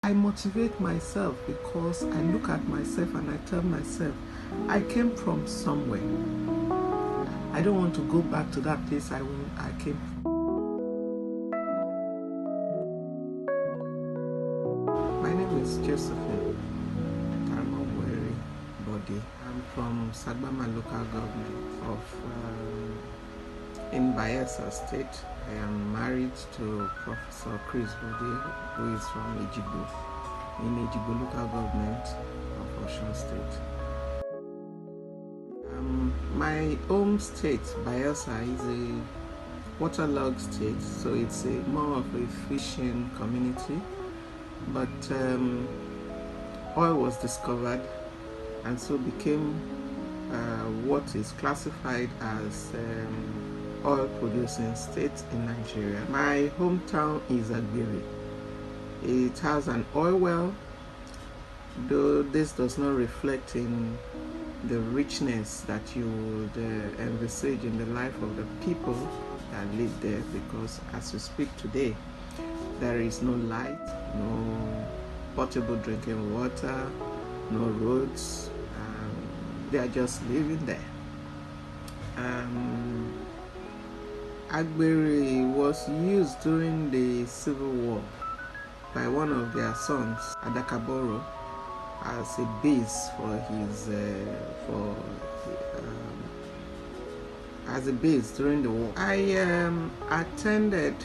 I motivate myself because I look at myself and I tell myself, I came from somewhere. I don't want to go back to that place I came from. My name is Josephine Body. I'm from Sagbama local government in Bayelsa State. I am married to Professor Chris Body, who is from Ejigbo, in Ejigbo local government of Osun State. My home state, Bayelsa, is a waterlogged state, so it's more of a fishing community. But oil was discovered and so became what is classified as oil producing state in Nigeria. My hometown is Agbere. It has an oil well, though this does not reflect in the richness that you would envisage in the life of the people that live there, because as we speak today, there is no light, no potable drinking water, no roads. They are just living there. Agbere was used during the Civil War by one of their sons, Adakaboro, as a base for his as a base during the war. I attended,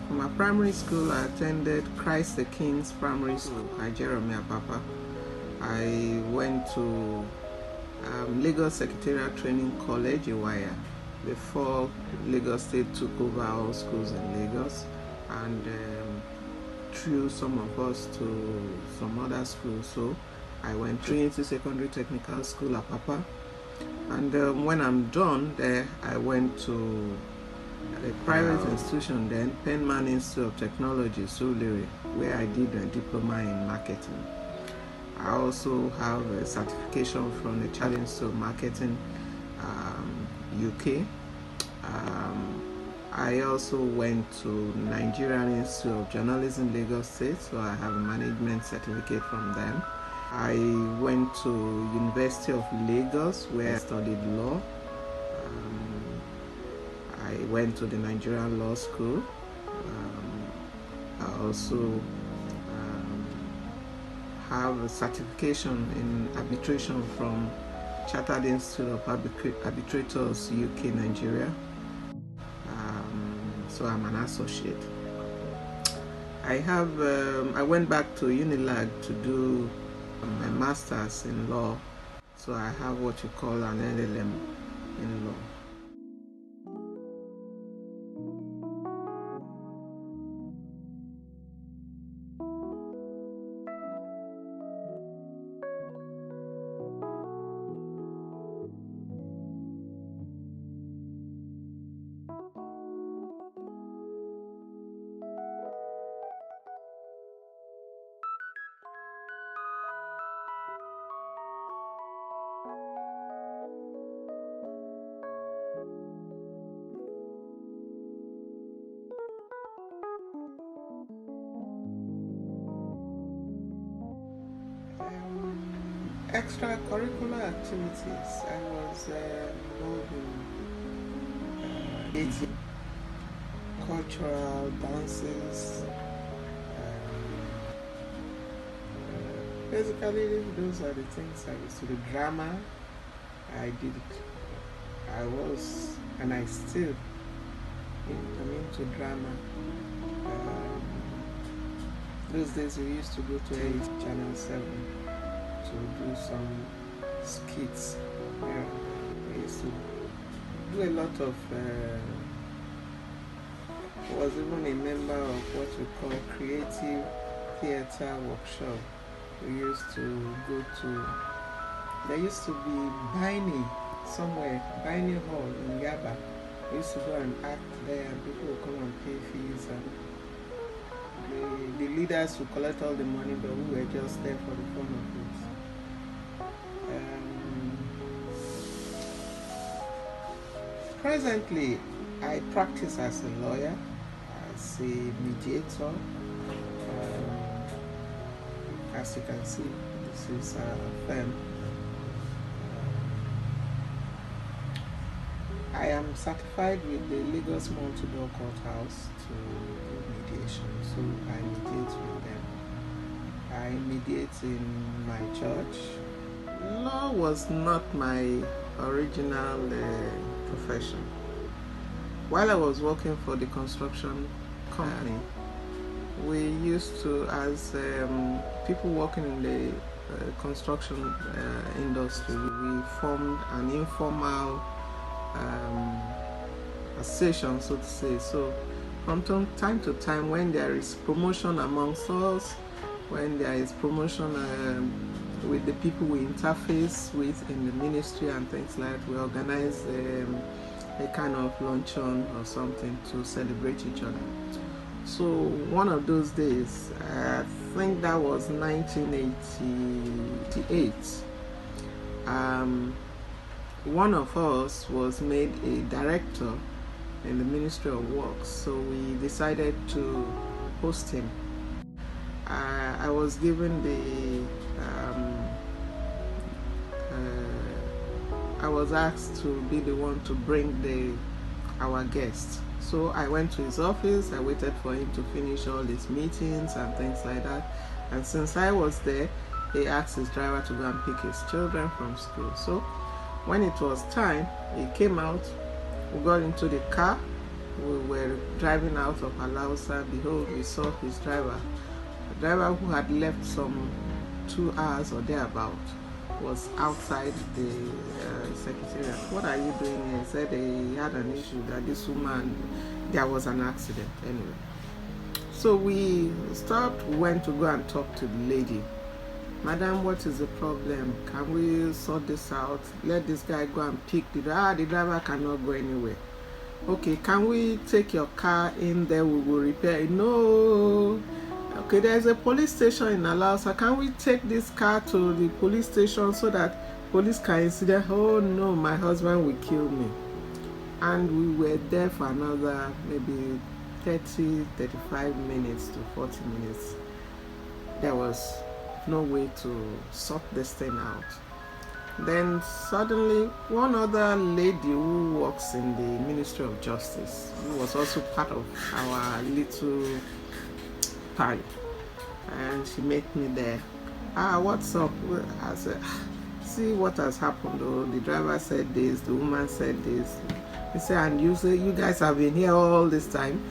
from my primary school, I attended Christ the King's Primary School, Jeremiah Papa. I went to Lagos Secretariat Training College, Iwaya, before Lagos State took over all schools in Lagos, and threw some of us to some other schools. So I went to Trinity Secondary Technical School, Apapa, and when I'm done there, I went to a private institution then, Penman Institute of Technology, Surulere, where I did a diploma in marketing. I also have a certification from the Challenge Institute of Marketing, UK. I also went to Nigerian Institute of Journalism, Lagos State, so I have a management certificate from them. I went to University of Lagos, where I studied law. I went to the Nigerian Law School. I also have a certification in arbitration from Chartered Institute of Arbitrators, UK, Nigeria. So I'm an associate. I went back to Unilag to do my master's in law. So I have what you call an LLM in law. Extracurricular activities. I was involved in cultural dances. Basically, those are the things I used to do. Drama, I did it. I was, and I still am into drama. Those days we used to go to Channel 7 to do some skits. Yeah, I used to do a lot of, was even a member of what we call creative theater workshop. We used to go to, there used to be Bini somewhere, Bini Hall in Yaba. We used to go and act there, and people would come and pay fees, and the leaders would collect all the money, but we were just there for the fun of it. Presently, I practice as a lawyer, as a mediator. As you can see, this is a firm. I am certified with the Lagos Multi-Door Courthouse to do mediation, so I mediate with them. I mediate in my church. Law was not my original profession. While I was working for the construction company, we used to, as people working in the construction industry, we formed an informal association, so to say. So from time to time, when there is promotion amongst us, when there is promotion with the people we interface with in the ministry and things like that, we organize a kind of luncheon or something to celebrate each other. So one of those days, I think that was 1988, one of us was made a director in the Ministry of Works, so we decided to host him. I was given I was asked to be the one to bring our guests. So I went to his office, I waited for him to finish all his meetings and things like that. And since I was there, he asked his driver to go and pick his children from school. So when it was time, he came out, we got into the car, we were driving out of Alausa. Behold, we saw his driver. The driver who had left some 2 hours or thereabout was outside the secretariat. What are you doing here? He said he had an issue that this woman, there was an accident anyway. So we stopped, went to go and talk to the lady. Madam, what is the problem? Can we sort this out? Let this guy go and pick the driver. The driver cannot go anywhere. Okay, can we take your car in there? We will repair it. No. Okay, there's a police station in Alausa. Can we take this car to the police station so that police can incident? Oh no, my husband will kill me. And we were there for another maybe 30, 35 minutes to 40 minutes. There was no way to sort this thing out. Then suddenly one other lady who works in the Ministry of Justice, who was also part of our little party, and she met me there. What's up? I said, see what has happened though. The driver said this, the woman said this. He said, and you say you guys have been here all this time?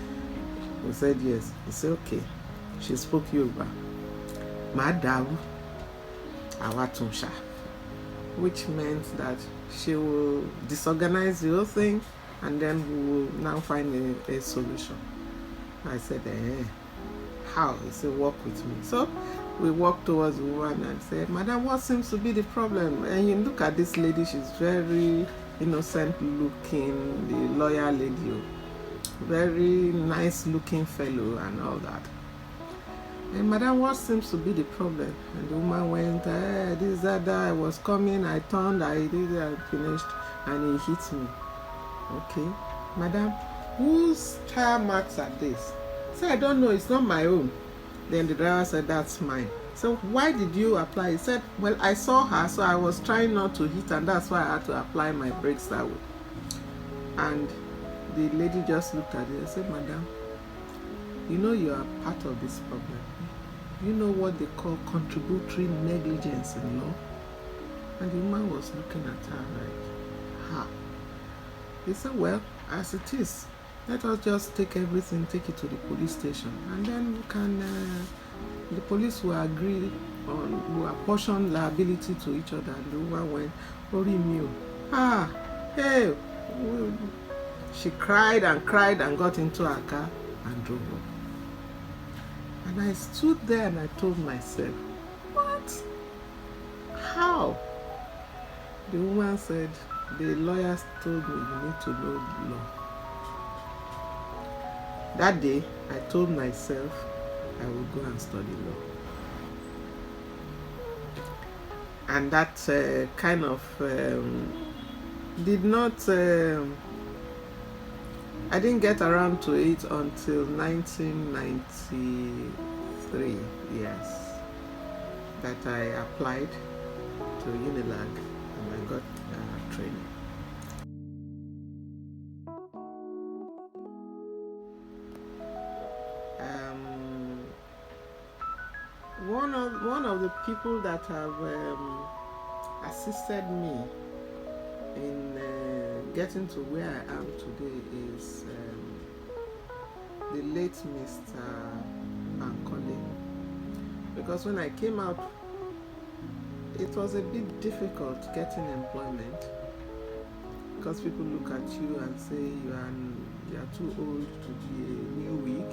We said yes. He said, okay. She spoke Yoruba. Madam Awatumsha, which meant that she will disorganize the whole thing and then we will now find a solution. I said, how? He said, walk with me. So we walked towards the woman and said, Madam, what seems to be the problem? And you look at this lady, she's very innocent looking, the lawyer lady, very nice looking fellow and all that. And Madam, what seems to be the problem? And the woman went, this, that, I was coming, I turned, I did it, I finished, and he hit me. Okay, Madam, whose tire marks are this? I said, I don't know, it's not my own. Then the driver said, that's mine. So why did you apply? He said, well, I saw her, so I was trying not to hit, and that's why I had to apply my brakes that way. And the lady just looked at it and said, Madam, you know you are part of this problem. You know what they call contributory negligence in law? And the woman was looking at her like, ha. He said, well, as it is, let us just take everything, take it to the police station, and then we can, the police will agree on, will apportion liability to each other. And the woman went, Orimio, hey. She cried and got into her car and drove off. And I stood there and I told myself, what? How? The woman said, the lawyers told me you need to know law. That day, I told myself I would go and study law. And that kind of did not, I didn't get around to it until 1993, yes. that I applied to Unilag and I got training. One of the people that have assisted me in getting to where I am today is the late Mr. Vanguard. Because when I came out, it was a bit difficult getting employment, because people look at you and say you are too old to be a new wig.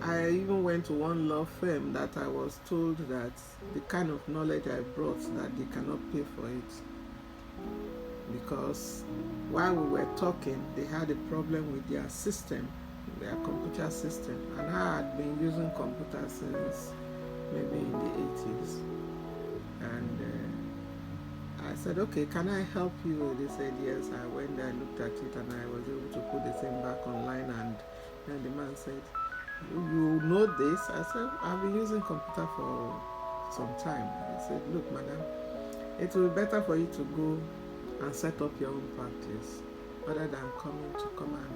I even went to one law firm that I was told that the kind of knowledge I brought, that they cannot pay for it, because while we were talking, they had a problem with their system, their computer system, and I had been using computers since maybe in the 80s. And I said, okay, can I help you? They said yes. I went there, looked at it, and I was able to put the thing back online. And then the man said, you know this? I said, I've been using computer for some time. He said, look, madam, it will be better for you to go and set up your own practice rather than come and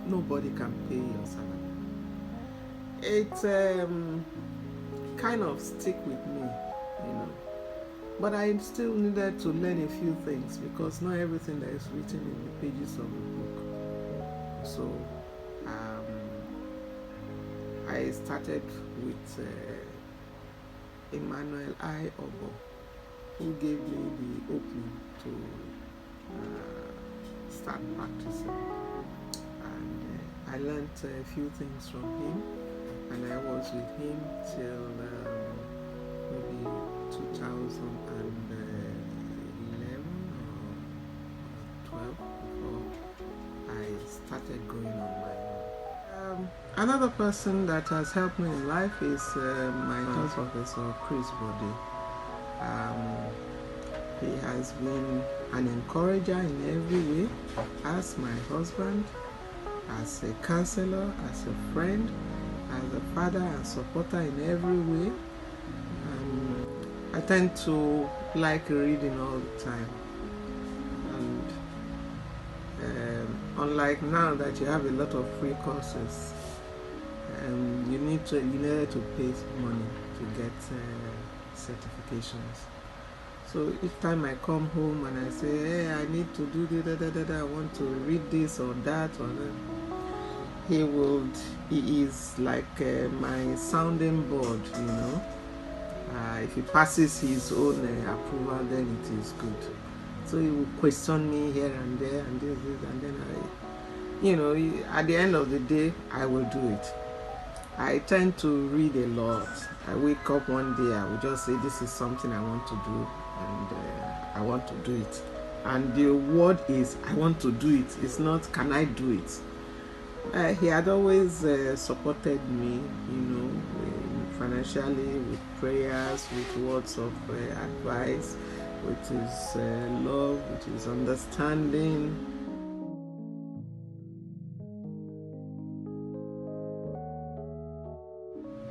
nobody can pay your salary. It kind of stick with me, you know. But I still needed to learn a few things, because not everything that is written in the pages of the book. So I started with Emmanuel I. Obo, who gave me the opening to start practicing. And I learned a few things from him, and I was with him till maybe 2011 or 12 before I started going on my own. Another person that has helped me in life is my Professor Chris Bode. He has been an encourager in every way, as my husband, as a counselor, as a friend, as a father and supporter in every way. I tend to like reading all the time, and unlike now that you have a lot of free courses, you needed to pay money to get certifications. So each time I come home and I say, hey, I need to do I want to read this or that or that, he is like my sounding board, you know. If he passes his own approval, then it is good. So he will question me here and there and this, and then at the end of the day, I will do it. I tend to read a lot. I wake up one day, I will just say, this is something I want to do, and I want to do it. And the word is, I want to do it. It's not, can I do it? He had always supported me, financially, with prayers, with words of advice, with his love, with his understanding.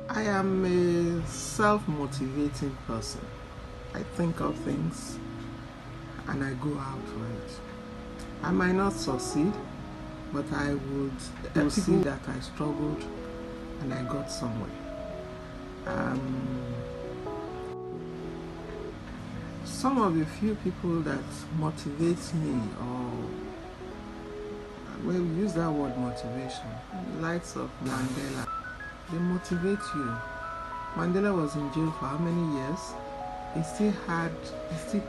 I am a self-motivating person. I think of things and I go out for it. I might not succeed, but I would see that I struggled and I got somewhere. Some of the few people that motivate me, or we use that word motivation, the likes of Mandela, they motivate you. Mandela was in jail for how many years? He still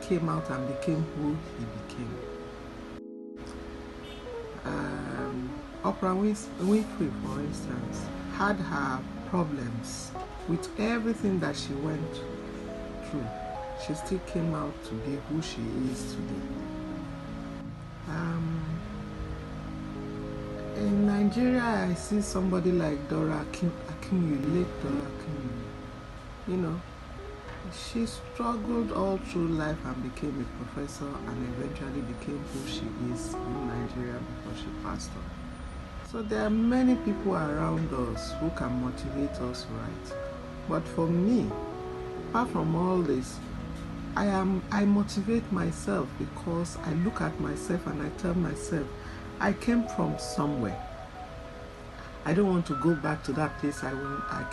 came out and became who he became. Oprah Winfrey, for instance, had her problems with everything that she went through. She still came out to be who she is today. In Nigeria, I see somebody like Dora Akinwumi, late Dora Akinwumi. She struggled all through life and became a professor, and eventually became who she is in Nigeria before she passed on. So there are many people around us who can motivate us, right? But for me, apart from all this, I motivate myself because I look at myself and I tell myself, I came from somewhere. I don't want to go back to that place I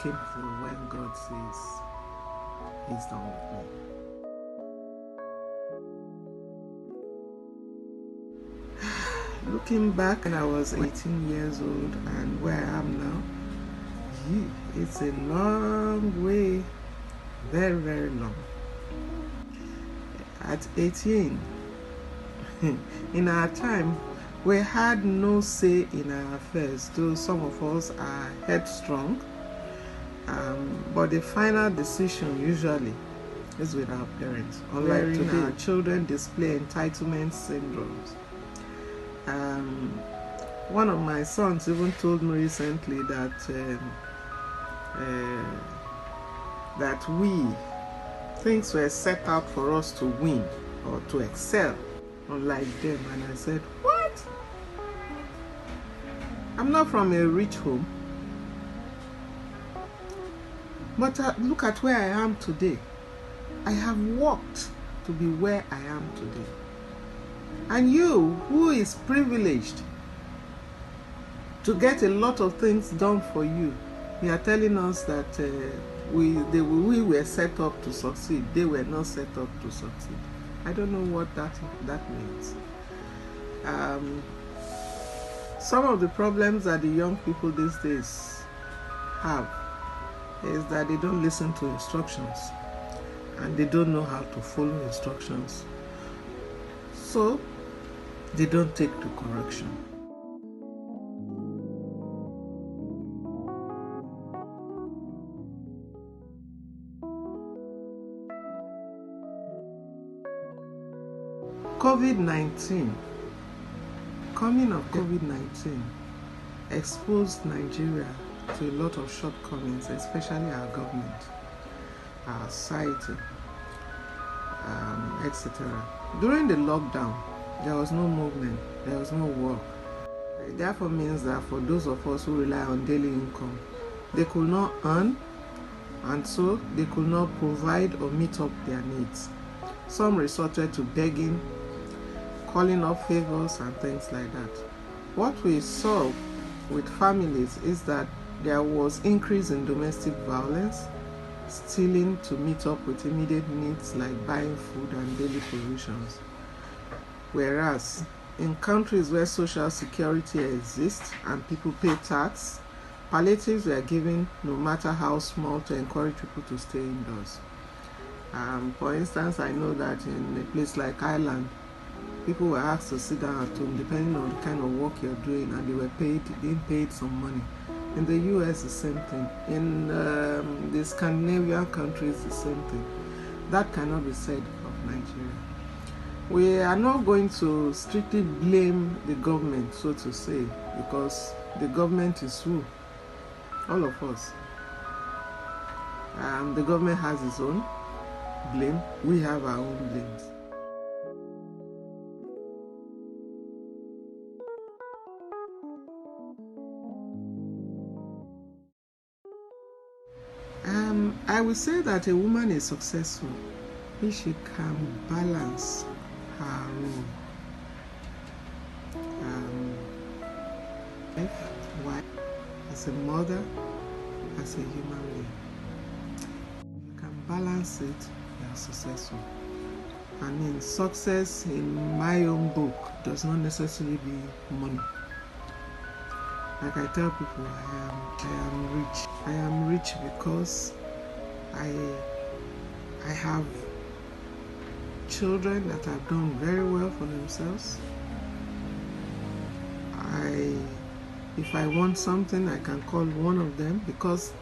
came from when God says He's done with me. Looking back when I was 18 years old and where I am now, it's a long way, very, very long. At 18, in our time, we had no say in our affairs, though some of us are headstrong. But the final decision usually is with our parents. Unlike today, our children display entitlement syndromes. One of my sons even told me recently that things were set out for us to win or to excel, unlike them. And I said, what? I'm not from a rich home, but look at where I am today. I have worked to be where I am today. And you, who is privileged to get a lot of things done for you, you are telling us that we were set up to succeed. They were not set up to succeed. I don't know what that means. Some of the problems that the young people these days have is that they don't listen to instructions and they don't know how to follow instructions. So they don't take to correction. COVID-19, coming of COVID-19 exposed Nigeria to a lot of shortcomings, especially our government, our society, etc. During the lockdown, there was no movement, there was no work. It therefore means that for those of us who rely on daily income, they could not earn, and so they could not provide or meet up their needs. Some resorted to begging, calling up favors and things like that. What we saw with families is that there was increase in domestic violence, stealing to meet up with immediate needs like buying food and daily provisions. Whereas in countries where social security exists and people pay tax, palliatives were given no matter how small to encourage people to stay indoors. For instance, I know that in a place like Ireland, people were asked to sit down at home depending on the kind of work you're doing, and they were being paid some money. In the US, the same thing. In the Scandinavian countries, the same thing. That cannot be said of Nigeria. We are not going to strictly blame the government, so to say, because the government is who? All of us. The government has its own blame. We have our own blames. I would say that a woman is successful if she can balance her role. Wife, as a mother, as a human being. You can balance it, you are successful. I mean, success in my own book does not necessarily be money. Like I tell people, I am rich. I am rich because I have children that have done very well for themselves. If I want something, I can call one of them, because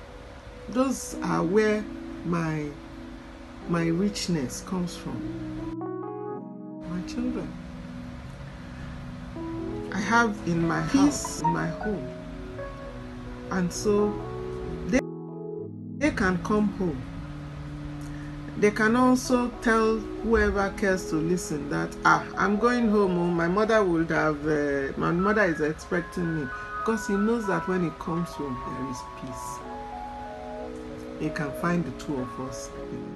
those are where my richness comes from. My children. I have in my house, in my home, and so they can come home. They can also tell whoever cares to listen that I'm going home. My mother would have. My mother is expecting me. Because he knows that when he comes home, there is peace. He can find the two of us in